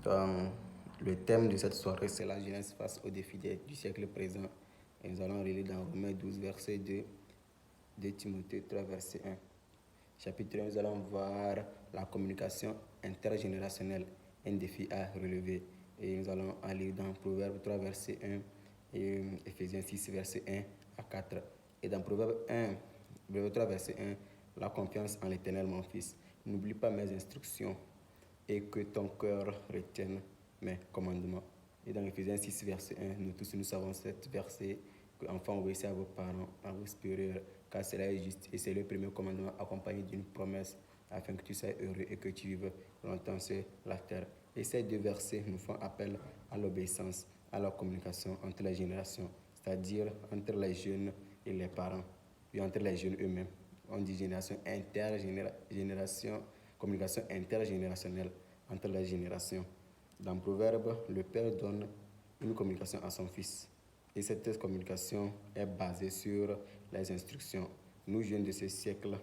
Dans le thème de cette soirée, c'est la jeunesse face aux défis du siècle présent. Et nous allons relire dans Romains 12, verset 2, de Timothée 3, verset 1. Chapitre 1, nous allons voir la communication intergénérationnelle, un défi à relever. Et nous allons aller dans Proverbe 3, verset 1 et Ephésiens 6, verset 1 à 4. Et dans Proverbe 3, verset 1, la confiance en l'Éternel, mon fils. N'oublie pas mes instructions et que ton cœur retienne mes commandements. Et dans Ephésiens 6, verset 1, nous tous nous savons cet verset, que enfants obéissez à vos parents, à vos supérieurs, car cela est juste et c'est le premier commandement accompagné d'une promesse afin que tu sois heureux et que tu vives longtemps sur la terre. Et ces deux versets nous font appel à l'obéissance, à la communication entre les générations, c'est-à-dire entre les jeunes et les parents, et entre les jeunes eux-mêmes. On dit communication intergénérationnelle entre les générations. Dans Proverbe, le père donne une communication à son fils. Et cette communication est basée sur les instructions. Nous, jeunes de ce siècle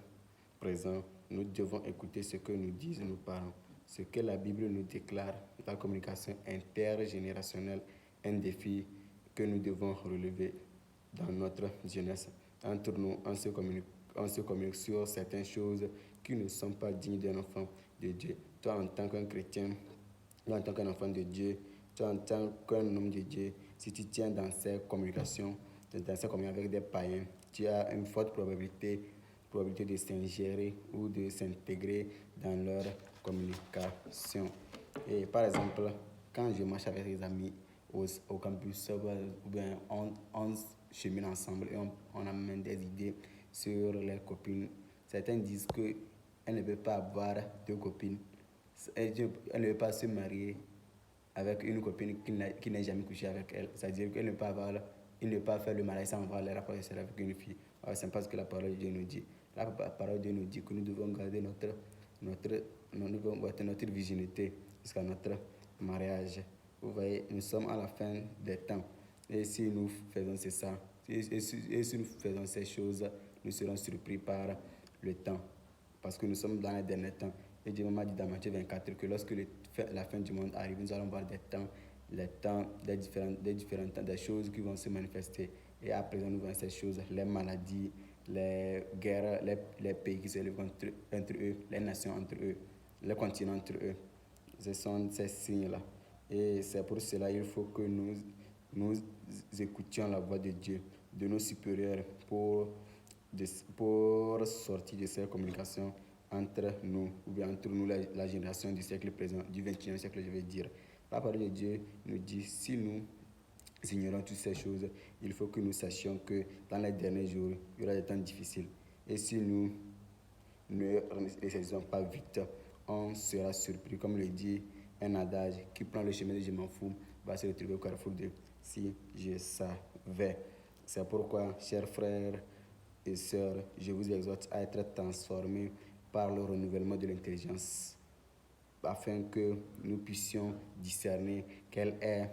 présent, nous devons écouter ce que nous disent nos parents, ce que la Bible nous déclare. La communication intergénérationnelle, un défi que nous devons relever dans notre jeunesse. Entre nous, on se communique sur certaines choses qui ne sont pas dignes d'un enfant de Dieu. Toi, en tant qu'un chrétien, toi, en tant qu'un enfant de Dieu, toi, en tant qu'un homme de Dieu, si tu tiens dans ces communications avec des païens, tu as une forte probabilité de s'ingérer ou de s'intégrer dans leur communication. Et par exemple, quand je marche avec des amis au campus, ou bien on chemine ensemble et on amène des idées sur les copines. Certains disent qu'elle ne veut pas avoir deux copines. Elle ne veut pas se marier avec une copine qui n'a jamais couché avec elle. C'est-à-dire qu'elle ne peut pas faire le mariage sans avoir les rapports sexuels avec une fille. Alors, c'est pas ce que la parole de Dieu nous dit. La parole de Dieu nous dit que nous devons garder notre virginité jusqu'à notre mariage. Vous voyez, nous sommes à la fin des temps. Et si nous faisons ça, et si nous faisons ces choses, nous serons surpris par le temps. Parce que nous sommes dans les derniers temps. Et Dieu m'a dit dans Matthieu 24 que lorsque la fin du monde arrive, nous allons voir des différents temps, des choses qui vont se manifester. Et à présent, nous voyons ces choses, les maladies, les guerres, les pays qui se lèvent entre eux, les nations entre eux, les continents entre eux. Ce sont ces signes-là. Et c'est pour cela qu'il faut que nous écoutions la voix de Dieu, de nos supérieurs, pour sortir de ces communications entre nous, ou bien entre nous, la génération du siècle présent, du 21e siècle, je vais dire. La parole de Dieu nous dit, si nous ignorons toutes ces choses, il faut que nous sachions que dans les derniers jours, il y aura des temps difficiles. Et si nous ne les saisissons pas vite, on sera surpris. Comme le dit un adage, qui prend le chemin de je m'en fous, va se retrouver au carrefour de si je savais. C'est pourquoi, chers frères et sœurs, je vous exhorte à être transformés par le renouvellement de l'intelligence, afin que nous puissions discerner quelle est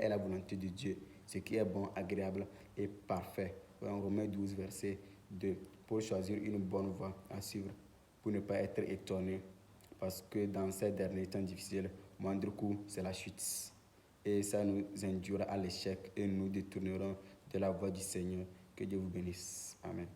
la volonté de Dieu, ce qui est bon, agréable et parfait. En Romains 12, verset 2, pour choisir une bonne voie à suivre, pour ne pas être étonné, parce que dans ces derniers temps difficiles, moindre coup, c'est la chute. Et ça nous induira à l'échec et nous détournerons de la voie du Seigneur. Que Dieu vous bénisse. Amen.